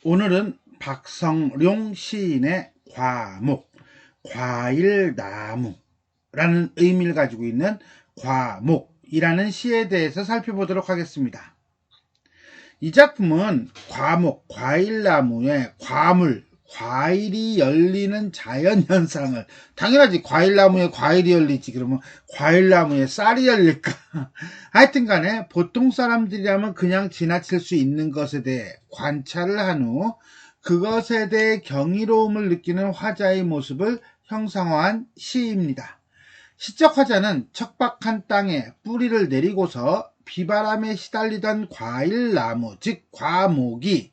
오늘은 박성룡 시인의 과목, 과일나무라는 의미를 가지고 있는 과목이라는 시에 대해서 살펴보도록 하겠습니다. 이 작품은 과목, 과일나무의 과물, 과일이 열리는 자연현상을, 당연하지, 과일나무에 과일이 열리지, 그러면 과일나무에 쌀이 열릴까? 하여튼 간에 보통 사람들이라면 그냥 지나칠 수 있는 것에 대해 관찰을 한 후 그것에 대해 경이로움을 느끼는 화자의 모습을 형상화한 시입니다. 시적 화자는 척박한 땅에 뿌리를 내리고서 비바람에 시달리던 과일나무, 즉 과목이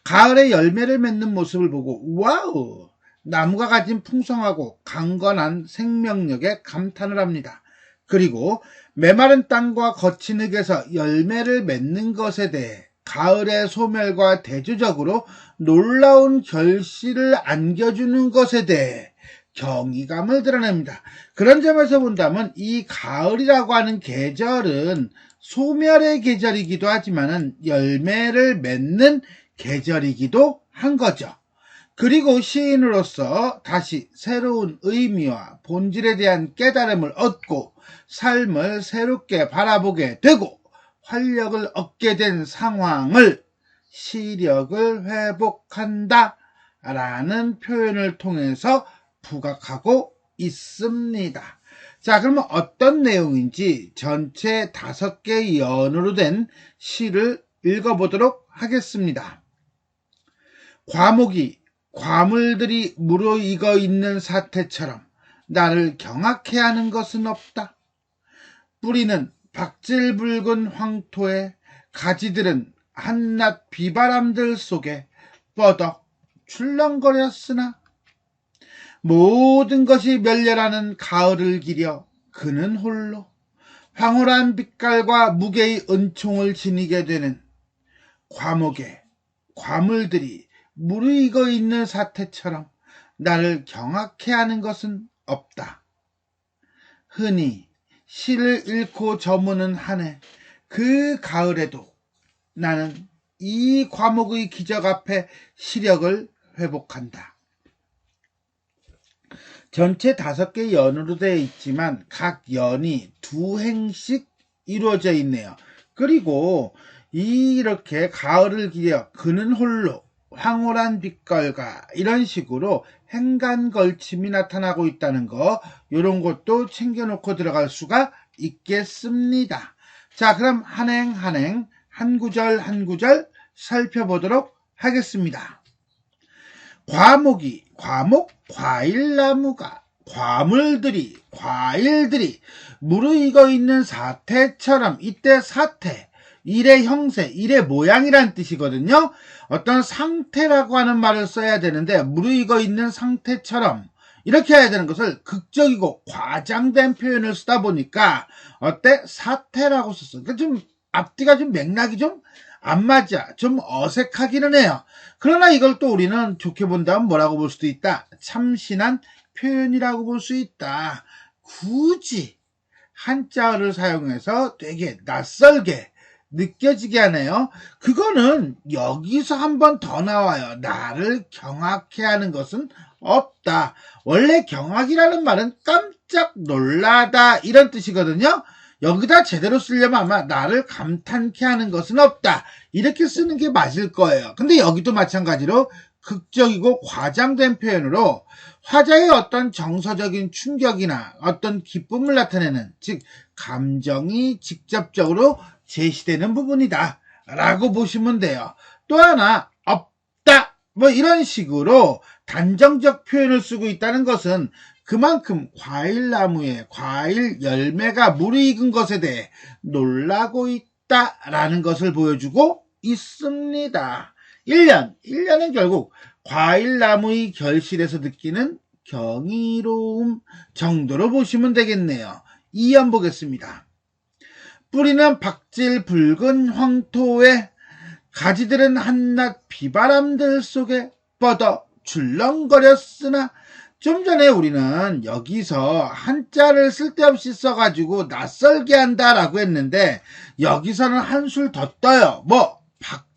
가을에 열매를 맺는 모습을 보고 와우! 나무가 가진 풍성하고 강건한 생명력에 감탄을 합니다. 그리고 메마른 땅과 거친 흙에서 열매를 맺는 것에 대해 가을의 소멸과 대조적으로 놀라운 결실을 안겨주는 것에 대해 경이감을 드러냅니다. 그런 점에서 본다면 이 가을이라고 하는 계절은 소멸의 계절이기도 하지만 열매를 맺는 계절이기도 한 거죠. 그리고 시인으로서 다시 새로운 의미와 본질에 대한 깨달음을 얻고 삶을 새롭게 바라보게 되고 활력을 얻게 된 상황을 시력을 회복한다 라는 표현을 통해서 부각하고 있습니다. 자, 그러면 어떤 내용인지 전체 5개 연으로 된 시를 읽어보도록 하겠습니다. 과목이 과물들이 무르익어 있는 사태처럼 나를 경악해 하는 것은 없다. 뿌리는 박질 붉은 황토에, 가지들은 한낮 비바람들 속에 뻗어 출렁거렸으나 모든 것이 멸렬하는 가을을 기려 그는 홀로 황홀한 빛깔과 무게의 은총을 지니게 되는 과목에 과물들이 무르익어 있는 사태처럼 나를 경악해 하는 것은 없다. 흔히 시를 잃고 저무는 한 해 그 가을에도 나는 이 과목의 기적 앞에 시력을 회복한다. 전체 5개 연으로 되어 있지만 각 연이 2행씩 이루어져 있네요. 그리고 이렇게 가을을 기려 그는 홀로 황홀한 빛깔과 이런 식으로 행간 걸침이 나타나고 있다는 거, 이런 것도 챙겨놓고 들어갈 수가 있겠습니다. 자, 그럼 한행 한행 한 구절 한 구절 살펴보도록 하겠습니다. 과목이 과목 과일나무가 과일들이 무르익어 있는 사태처럼, 이때 사태, 일의 형세, 일의 모양이란 뜻이거든요. 어떤 상태라고 하는 말을 써야 되는데 무르익어 있는 상태처럼 이렇게 해야 되는 것을 극적이고 과장된 표현을 쓰다 보니까 어때? 사태라고 썼어. 그러니까 좀 앞뒤가 좀 맥락이 좀 안 맞아. 좀 어색하기는 해요. 그러나 이걸 또 우리는 좋게 본다면 뭐라고 볼 수도 있다. 참신한 표현이라고 볼 수 있다. 굳이 한자어를 사용해서 되게 낯설게 느껴지게 하네요. 그거는 여기서 한 번 더 나와요. 나를 경악해 하는 것은 없다. 원래 경악이라는 말은 깜짝 놀라다 이런 뜻이거든요. 여기다 제대로 쓰려면 아마 나를 감탄케 하는 것은 없다 이렇게 쓰는 게 맞을 거예요. 근데 여기도 마찬가지로 극적이고 과장된 표현으로 화자의 어떤 정서적인 충격이나 어떤 기쁨을 나타내는, 즉 감정이 직접적으로 제시되는 부분이다 라고 보시면 돼요. 또 하나, 없다 뭐 이런 식으로 단정적 표현을 쓰고 있다는 것은 그만큼 과일나무에 과일 열매가 무르익은 것에 대해 놀라고 있다라는 것을 보여주고 있습니다. 1년은 결국 과일나무의 결실에서 느끼는 경이로움 정도로 보시면 되겠네요. 2연 보겠습니다. 뿌리는 박질 붉은 황토에, 가지들은 한낮 비바람들 속에 뻗어 출렁거렸으나, 좀 전에 우리는 여기서 한자를 쓸데없이 써가지고 낯설게 한다라고 했는데 여기서는 한술 더 떠요.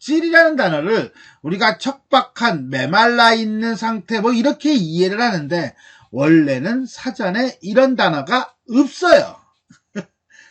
덕질이라는 단어를 우리가 척박한 메말라 있는 상태 뭐 이렇게 이해를 하는데 원래는 사전에 이런 단어가 없어요.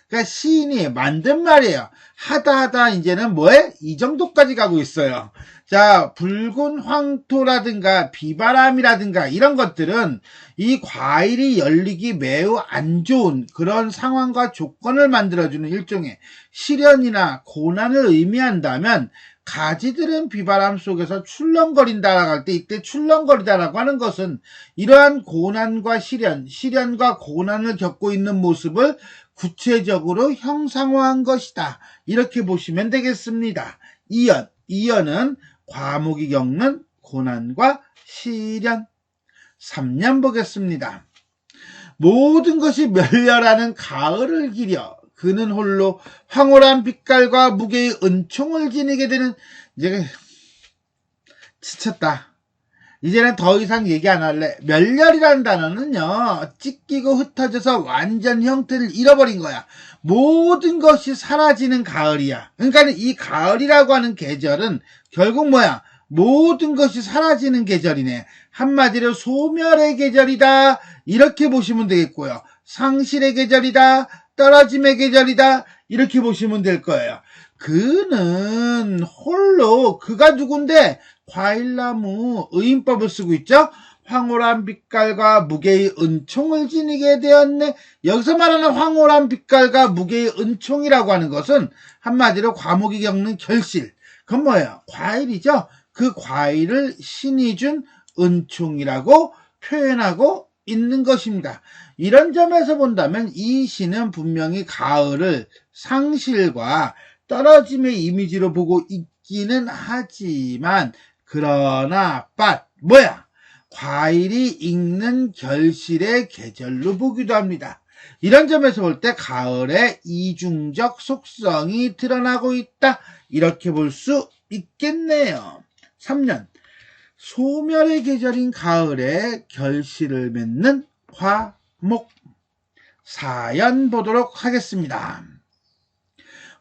그러니까 시인이 만든 말이에요. 하다 이제는 뭐해? 이 정도까지 가고 있어요. 자, 붉은 황토라든가 비바람이라든가 이런 것들은 이 과일이 열리기 매우 안 좋은 그런 상황과 조건을 만들어주는 일종의 시련이나 고난을 의미한다면 가지들은 비바람 속에서 출렁거린다라고 할 때 이때 출렁거리다라고 하는 것은 이러한 고난과 시련과 고난을 겪고 있는 모습을 구체적으로 형상화한 것이다. 이렇게 보시면 되겠습니다. 이연은 과목이 겪는 고난과 시련. 3년 보겠습니다. 모든 것이 멸렬하는 가을을 기려 그는 홀로 황홀한 빛깔과 무게의 은총을 지니게 되는. 이제 지쳤다. 이제는 더 이상 얘기 안 할래. 멸렬이라는 단어는요, 찢기고 흩어져서 완전 형태를 잃어버린 거야. 모든 것이 사라지는 가을이야. 그러니까 이 가을이라고 하는 계절은 결국 뭐야? 모든 것이 사라지는 계절이네. 한마디로 소멸의 계절이다. 이렇게 보시면 되겠고요. 상실의 계절이다. 떨어짐의 계절이다. 이렇게 보시면 될 거예요. 그는 홀로, 그가 누군데? 과일나무 의인법을 쓰고 있죠. 황홀한 빛깔과 무게의 은총을 지니게 되었네. 여기서 말하는 황홀한 빛깔과 무게의 은총이라고 하는 것은 한마디로 과목이 겪는 결실. 그건 뭐예요? 과일이죠. 그 과일을 신이 준 은총이라고 표현하고 있는 것입니다. 이런 점에서 본다면 이 시는 분명히 가을을 상실과 떨어짐의 이미지로 보고 있기는 하지만 그러나 뭐야? 과일이 익는 결실의 계절로 보기도 합니다. 이런 점에서 볼 때 가을의 이중적 속성이 드러나고 있다. 이렇게 볼 수 있겠네요. 3년 소멸의 계절인 가을에 결실을 맺는 과목. 4연 보도록 하겠습니다.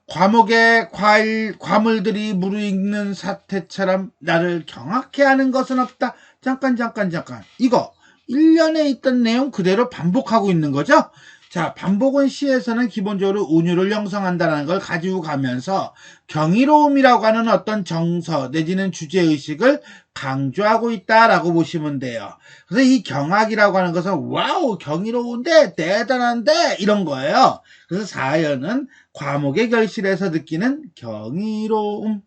과목의 과물들이 무르익는 사태처럼 나를 경악해 하는 것은 없다. 잠깐. 이거 1년에 있던 내용 그대로 반복하고 있는 거죠? 자, 반복은 시에서는 기본적으로 운율을 형성한다는 걸 가지고 가면서 경이로움이라고 하는 어떤 정서 내지는 주제의식을 강조하고 있다라고 보시면 돼요. 그래서 이 경악이라고 하는 것은 와우 경이로운데 대단한데 이런 거예요. 그래서 사연은 과목의 결실에서 느끼는 경이로움.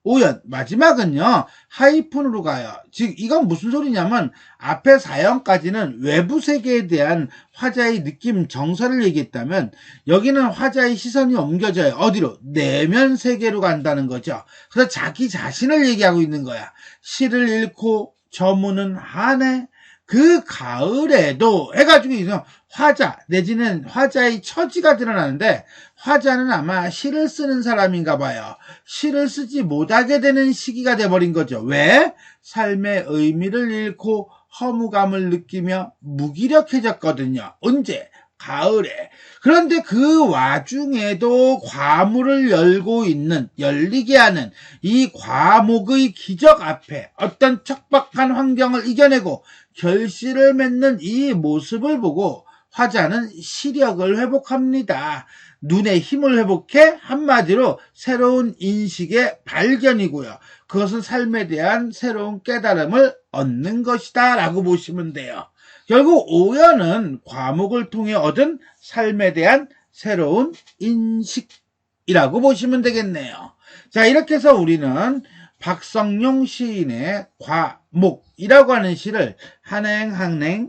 5연 마지막은요 하이픈으로 가요. 즉 이건 무슨 소리냐면 앞에 4연까지는 외부 세계에 대한 화자의 느낌 정서를 얘기했다면 여기는 화자의 시선이 옮겨져요. 어디로? 내면 세계로 간다는 거죠. 그래서 자기 자신을 얘기하고 있는 거야. 시를 잃고 저무는 한해 그 가을에도 해가지고 화자 내지는 화자의 처지가 드러나는데 화자는 아마 시를 쓰는 사람인가 봐요. 시를 쓰지 못하게 되는 시기가 돼버린 거죠. 왜? 삶의 의미를 잃고 허무감을 느끼며 무기력해졌거든요. 언제? 가을에. 그런데 그 와중에도 과물을 열리게 하는 이 과목의 기적 앞에 어떤 척박한 환경을 이겨내고 결실을 맺는 이 모습을 보고 화자는 시력을 회복합니다. 눈의 힘을 회복해 한마디로 새로운 인식의 발견이고요. 그것은 삶에 대한 새로운 깨달음을 얻는 것이다 라고 보시면 돼요. 결국 오연은 과목을 통해 얻은 삶에 대한 새로운 인식이라고 보시면 되겠네요. 자, 이렇게 해서 우리는 박성용 시인의 과목이라고 하는 시를 한행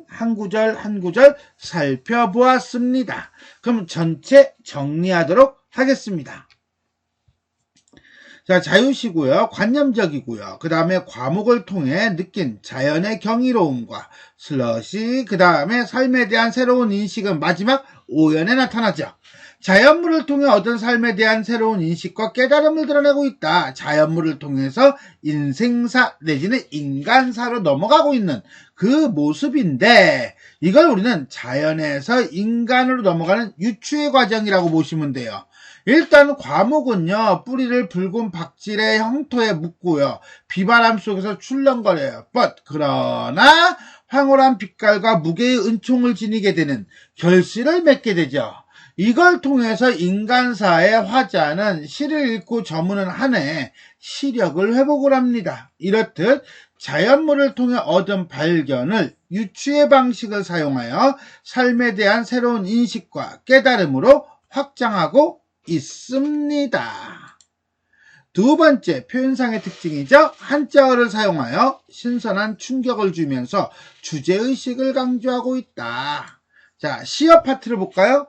한 구절 한 구절 살펴보았습니다. 그럼 전체 정리하도록 하겠습니다. 자, 자유시고요. 관념적이고요. 그 다음에 과목을 통해 느낀 자연의 경이로움과 슬러시, 그 다음에 삶에 대한 새로운 인식은 마지막 오연에 나타나죠. 자연물을 통해 얻은 삶에 대한 새로운 인식과 깨달음을 드러내고 있다. 자연물을 통해서 인생사 내지는 인간사로 넘어가고 있는 그 모습인데 이걸 우리는 자연에서 인간으로 넘어가는 유추의 과정이라고 보시면 돼요. 일단 과목은요, 뿌리를 붉은 박질의 형토에 묻고요, 비바람 속에서 출렁거려요. 그러나 황홀한 빛깔과 무게의 은총을 지니게 되는 결실을 맺게 되죠. 이걸 통해서 인간사의 화자는 시를 읽고 저무는 한 해 시력을 회복을 합니다. 이렇듯 자연물을 통해 얻은 발견을 유추의 방식을 사용하여 삶에 대한 새로운 인식과 깨달음으로 확장하고 있습니다. 두 번째, 표현상의 특징이죠. 한자어를 사용하여 신선한 충격을 주면서 주제의식을 강조하고 있다. 자, 시어 파트를 볼까요?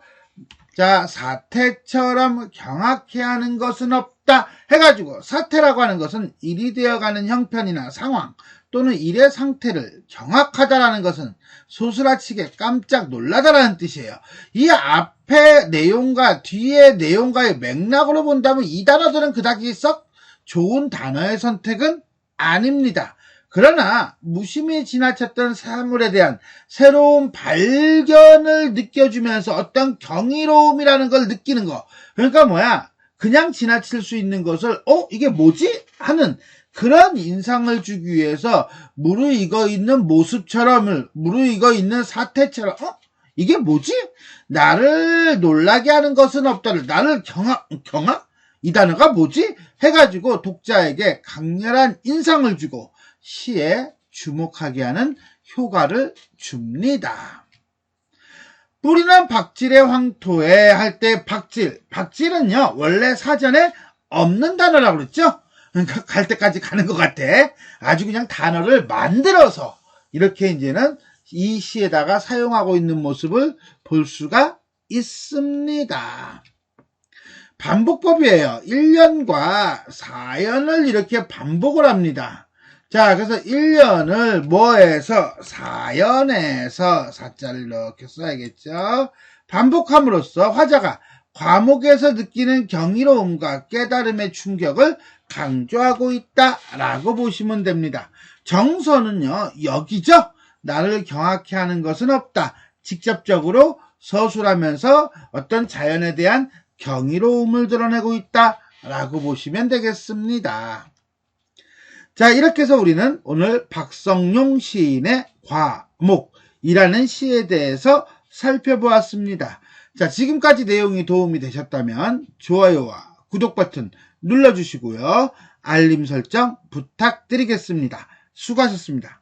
자, 사태처럼 경악해 하는 것은 없다 해가지고, 사태라고 하는 것은 일이 되어가는 형편이나 상황 또는 일의 상태를, 경악하다라는 것은 소스라치게 깜짝 놀라다라는 뜻이에요. 이 앞에 내용과 뒤에 내용과의 맥락으로 본다면 이 단어들은 그다지 썩 좋은 단어의 선택은 아닙니다. 그러나 무심히 지나쳤던 사물에 대한 새로운 발견을 느껴주면서 어떤 경이로움이라는 걸 느끼는 거. 그러니까 뭐야? 그냥 지나칠 수 있는 것을 이게 뭐지? 하는 그런 인상을 주기 위해서 무르익어 있는 모습처럼, 무르익어 있는 사태처럼 이게 뭐지? 나를 놀라게 하는 것은 없다를, 나를 경악? 이 단어가 뭐지? 해가지고 독자에게 강렬한 인상을 주고 시에 주목하게 하는 효과를 줍니다. 뿌리는 박질의 황토에 할 때 박질은요, 원래 사전에 없는 단어라고 그랬죠? 그러니까 갈 때까지 가는 것 같아. 아주 그냥 단어를 만들어서 이렇게 이제는 이 시에다가 사용하고 있는 모습을 볼 수가 있습니다. 반복법이에요. 1년과 4년을 이렇게 반복을 합니다. 자, 그래서 1년을 뭐해서 4년에서 사자를 이렇게 써야겠죠. 반복함으로써 화자가 과목에서 느끼는 경이로움과 깨달음의 충격을 강조하고 있다라고 보시면 됩니다. 정서는요, 여기죠. 나를 경악해 하는 것은 없다. 직접적으로 서술하면서 어떤 자연에 대한 경이로움을 드러내고 있다라고 보시면 되겠습니다. 자, 이렇게 해서 우리는 오늘 박성용 시인의 과목이라는 시에 대해서 살펴보았습니다. 자, 지금까지 내용이 도움이 되셨다면 좋아요와 구독 버튼 눌러주시고요. 알림 설정 부탁드리겠습니다. 수고하셨습니다.